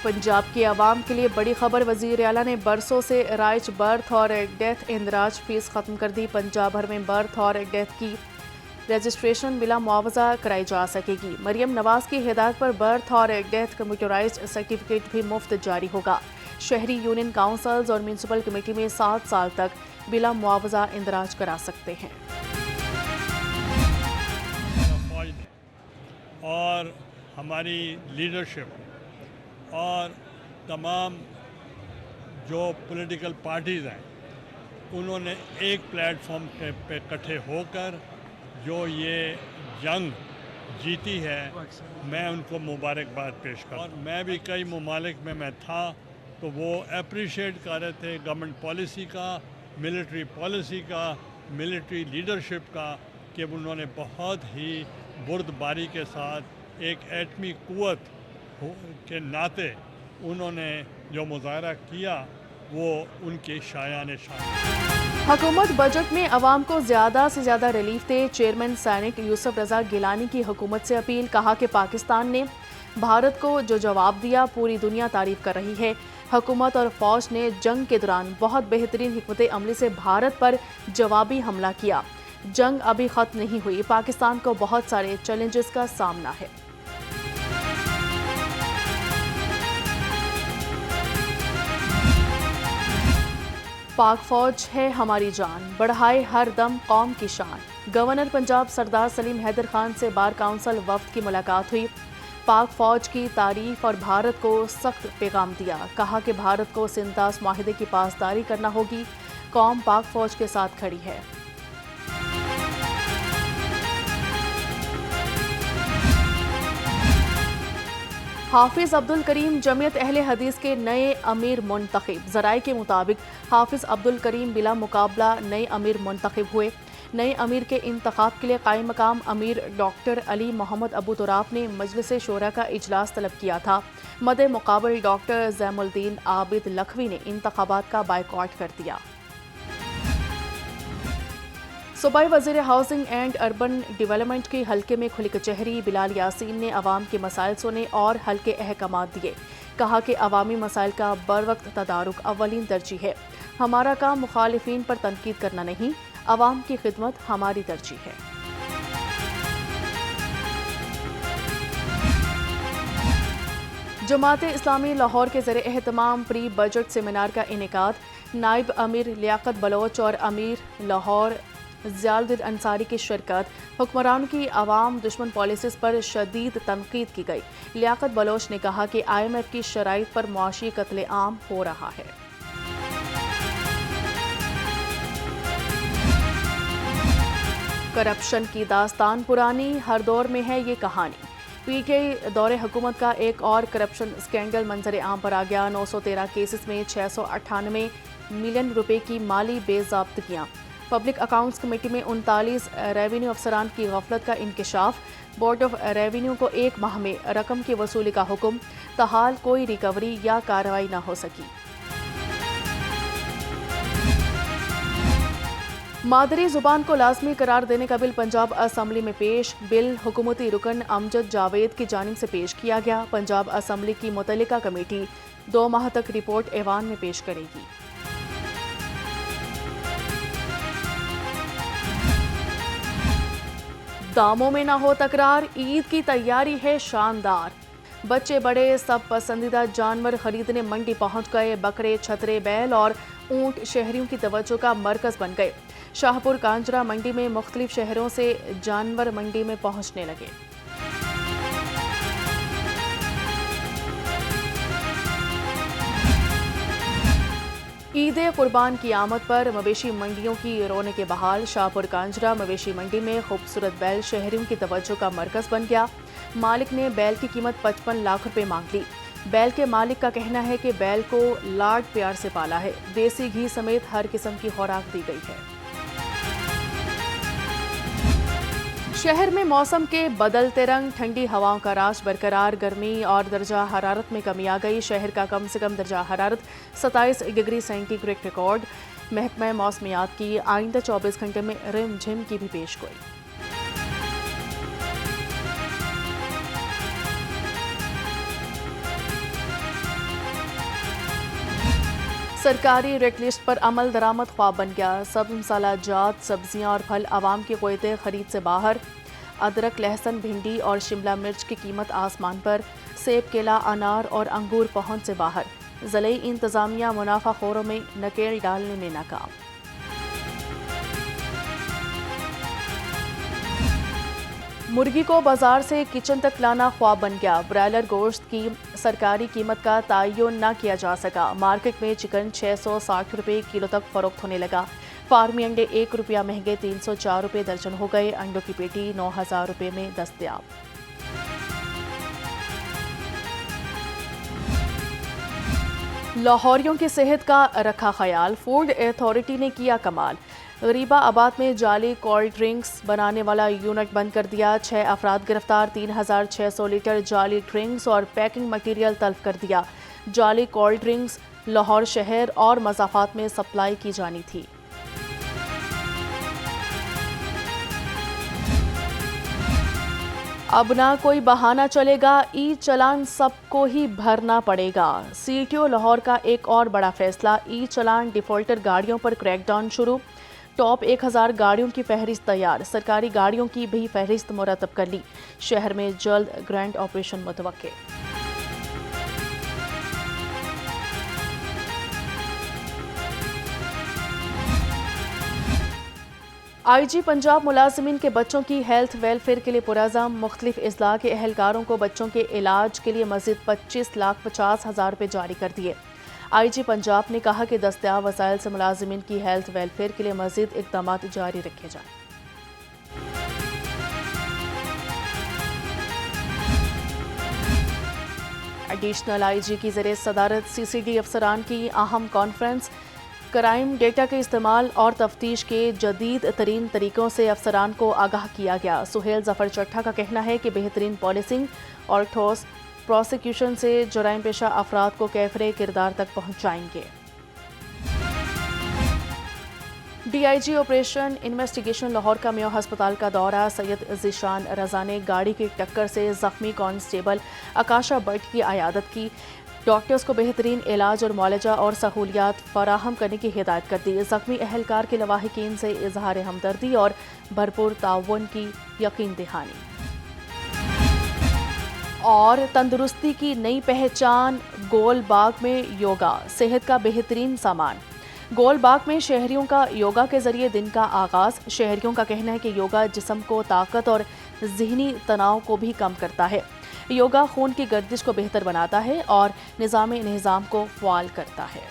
पंजाब की आवाम के लिए बड़ी खबर। वज़ीर आला ने बरसों से राइज बर्थ और डेथ इंदराज फीस ख़त्म कर दी। पंजाब भर में बर्थ और डेथ की रजिस्ट्रेशन बिला मुआवजा कराई जा सकेगी। मरियम नवाज की हिदायत पर बर्थ और डेथ कंप्यूटराइज्ड सर्टिफिकेट भी मुफ्त जारी होगा। शहरी यूनियन काउंसिल्स और म्यूनसिपल कमेटी में 7 साल तक बिला मुआवजा इंदराज करा सकते हैं। और हमारी लीडरशिप और तमाम जो पॉलिटिकल पार्टीज़ हैं उन्होंने एक प्लेटफॉर्म पे इकट्ठे होकर जो ये जंग जीती है, मैं उनको मुबारकबाद पेश करता हूँ। और मैं भी कई ममालिक में मैं था तो वो अप्रिशिएट कर रहे थे गवर्नमेंट पॉलिसी का, मिलिट्री पॉलिसी का, मिलिट्री लीडरशिप का, कि उन्होंने बहुत ही बुर्दबारी के साथ एक एटमी कुव्वत के नाते उन्होंने जो मुजाहरा किया वो उनके शायान शान। हुकूमत बजट में अवाम को ज़्यादा से ज़्यादा रिलीफ दे। चेयरमैन सैनेट यूसुफ रज़ा गिलानी की हुकूमत से अपील। कहा कि पाकिस्तान ने भारत को जो जवाब दिया पूरी दुनिया तारीफ कर रही है। हुकूमत और फौज ने जंग के दौरान बहुत बेहतरीन हिकमत अमली से भारत पर जवाबी हमला किया। जंग अभी खत्म नहीं हुई। पाकिस्तान को बहुत सारे चैलेंजेस का सामना है। पाक फौज है हमारी जान, बढ़ाए हर दम कौम की शान। गवर्नर पंजाब सरदार सलीम हैदर खान से बार काउंसिल वफ्द की मुलाकात हुई। पाक फौज की तारीफ और भारत को सख्त पैगाम दिया। कहा कि भारत को सिंतास माहिदे की पासदारी करना होगी। कौम पाक फौज के साथ खड़ी है। हाफिज अब्दुल करीम जमीयत अहले हदीस के नए अमीर मुंतखब। ज़राए के मुताबिक हाफिज अब्दुल करीम बिला मुकाबला नए अमीर मुंतखब हुए। नए अमीर के इंतखाब के लिए कायम मकाम अमीर डॉक्टर अली मोहम्मद अबू तुराब ने मजलिस शोरा का इजलास तलब किया था। मदे मुकाबल डॉक्टर जैमुद्दीन आबिद लखवी ने इंतखाबात का बायकॉट कर दिया। सूबाई वज़ीर हाउसिंग एंड अर्बन डेवलपमेंट के हल्के में खुली कचहरी। बिलाल यासीन ने अवाम के मसाइल सुने और हल्के अहकाम दिए। कहा कि अवामी मसाइल का बरवक्त तदारुक अव्वलीन तरजीह है। हमारा काम मुखालिफिन पर तनकीद करना नहीं, अवाम की खिदमत हमारी तरजीह है। जमात इस्लामी लाहौर के ज़रिए एहतमाम प्री बजट सेमिनार का इनेकाद। नायब अमीर लियाकत बलोच और अमीर लाहौर ज़ियाउद्दीन अंसारी की शिरकत। हुक्मरान की आवाम दुश्मन पॉलिसीज़ पर शदीद तनकीद की गई। लियाकत बलोच ने कहा कि IMF की शराइत पर मुआशी कत्ले आम हो रहा है। करप्शन की दास्तान पुरानी, हर दौर में है ये कहानी। PTI दौरे हुकूमत का एक और करप्शन स्कैंडल मंजर आम पर आ गया। 913 केसेस में 698 मिलियन रुपए की माली बेज़ाब्तगियाँ। पब्लिक अकाउंट्स कमेटी में 39 रेवेन्यू अफसरान की गफलत का इंकशाफ। बोर्ड ऑफ रेवेन्यू को 1 माह में रकम की वसूली का हुक्म। तहाल कोई रिकवरी या कार्रवाई न हो सकी। मादरी जुबान को लाजमी करार देने का बिल पंजाब असम्बली में पेश। बिल हुकूमती रुकन अमजद जावेद की जानिब से पेश किया गया। पंजाब असम्बली की मुतल्लिका कमेटी 2 माह तक रिपोर्ट ऐवान में पेश करेगी। दामों में ना हो तकरार, ईद की तैयारी है शानदार। बच्चे बड़े सब पसंदीदा जानवर खरीदने मंडी पहुंच गए। बकरे, छतरे, बैल और ऊंट शहरियों की तवज्जो का मरकज बन गए। शाहपुर कांजरा मंडी में मुख्तलिफ शहरों से जानवर मंडी में पहुंचने लगे। ईद कुर्बान की आमद पर मवेशी मंडियों की रौनक बहाल। शाहपुर कांजरा मवेशी मंडी में खूबसूरत बैल शहरियों की तवज्जो का मरकज बन गया। मालिक ने बैल की कीमत 55 लाख रुपए मांग ली। बैल के मालिक का कहना है कि बैल को लाड प्यार से पाला है। देसी घी समेत हर किस्म की खुराक दी गई है। शहर में मौसम के बदलते रंग, ठंडी हवाओं का राज बरकरार। गर्मी और दर्जा हरारत में कमी आ गई। शहर का कम से कम दर्जा हरारत 27 डिग्री सेंटीग्रेड रिकॉर्ड। महकमा मौसमियात की आइंदा 24 घंटे में रिमझिम की भी पेशगोई। سرکاری ریڈ لسٹ پر عمل درآمد خواب بن گیا. سب مسالہ جات سبزیاں اور پھل عوام کے قوتِ خرید سے باہر. ادرک، لہسن، بھنڈی اور شملہ مرچ کی قیمت آسمان پر. سیب، کیلا، انار اور انگور پہنچ سے باہر. ضلعی انتظامیہ منافع خوروں میں نکیل ڈالنے میں ناکام. مرغی کو بازار سے کچن تک لانا خواب بن گیا. برائلر گوشت کی سرکاری قیمت کا تعین نہ کیا جا سکا. مارکیٹ میں چکن 660 روپے کلو تک فروخت ہونے لگا. فارمی انڈے 1 روپیہ مہنگے 304 روپے درجن ہو گئے. انڈوں کی پیٹی 9000 روپے میں دستیاب. لاہوریوں کی صحت کا رکھا خیال. فوڈ اتھارٹی نے کیا کمال. غریبہ آباد میں جعلی کولڈ ڈرنکس بنانے والا یونٹ بند کر دیا. 6 افراد گرفتار. 3600 لیٹر جعلی ڈرنکس اور پیکنگ مٹیریل تلف کر دیا. جعلی کولڈ ڈرنکس لاہور شہر اور مضافات میں سپلائی کی جانی تھی. اب نہ کوئی بہانہ چلے گا. ای چلان سب کو ہی بھرنا پڑے گا. سی ٹی او لاہور کا ایک اور بڑا فیصلہ. ای چلان ڈیفالٹر گاڑیوں پر کریک ڈاؤن شروع. ٹاپ 1000 گاڑیوں کی فہرست تیار. سرکاری گاڑیوں کی بھی فہرست مرتب کر لی. شہر میں جلد گرینڈ آپریشن متوقع. آئی جی پنجاب ملازمین کے بچوں کی ہیلتھ ویلفیئر کے لیے پرعزم. مختلف اضلاع کے اہلکاروں کو بچوں کے علاج کے لیے مزید 25,50,000 روپے جاری کر دیے. آئی جی پنجاب نے کہا کہ دستیاب وسائل سے ملازمین کی ہیلتھ ویلفیئر کے لیے مزید اقدامات جاری رکھے جائیں. ایڈیشنل آئی جی کی زیر صدارت سی سی ڈی افسران کی اہم کانفرنس. کرائم ڈیٹا کے استعمال اور تفتیش کے جدید ترین طریقوں سے افسران کو آگاہ کیا گیا. سہیل ظفر چٹھا کا کہنا ہے کہ بہترین پالیسنگ اور ٹھوس پروسیکیوشن سے جرائم پیشہ افراد کو کیفرے کردار تک پہنچائیں گے. D I G operation investigation Lahore کا میو ہسپتال کا دورہ. سید ذیشان رضا نے گاڑی کی ٹکر سے زخمی کانسٹیبل آکاشا بٹ کی عیادت کی. ڈاکٹرز کو بہترین علاج اور معالجہ اور سہولیات فراہم کرنے کی ہدایت کر دی. زخمی اہلکار کے لواحقین سے اظہار ہمدردی اور بھرپور تعاون کی یقین دہانی. اور تندرستی کی نئی پہچان. گول باغ میں یوگا صحت کا بہترین سامان. گول باغ میں شہریوں کا یوگا کے ذریعے دن کا آغاز. شہریوں کا کہنا ہے کہ یوگا جسم کو طاقت اور ذہنی تناؤ کو بھی کم کرتا ہے. یوگا خون کی گردش کو بہتر بناتا ہے اور نظام انہضام کو فعال کرتا ہے.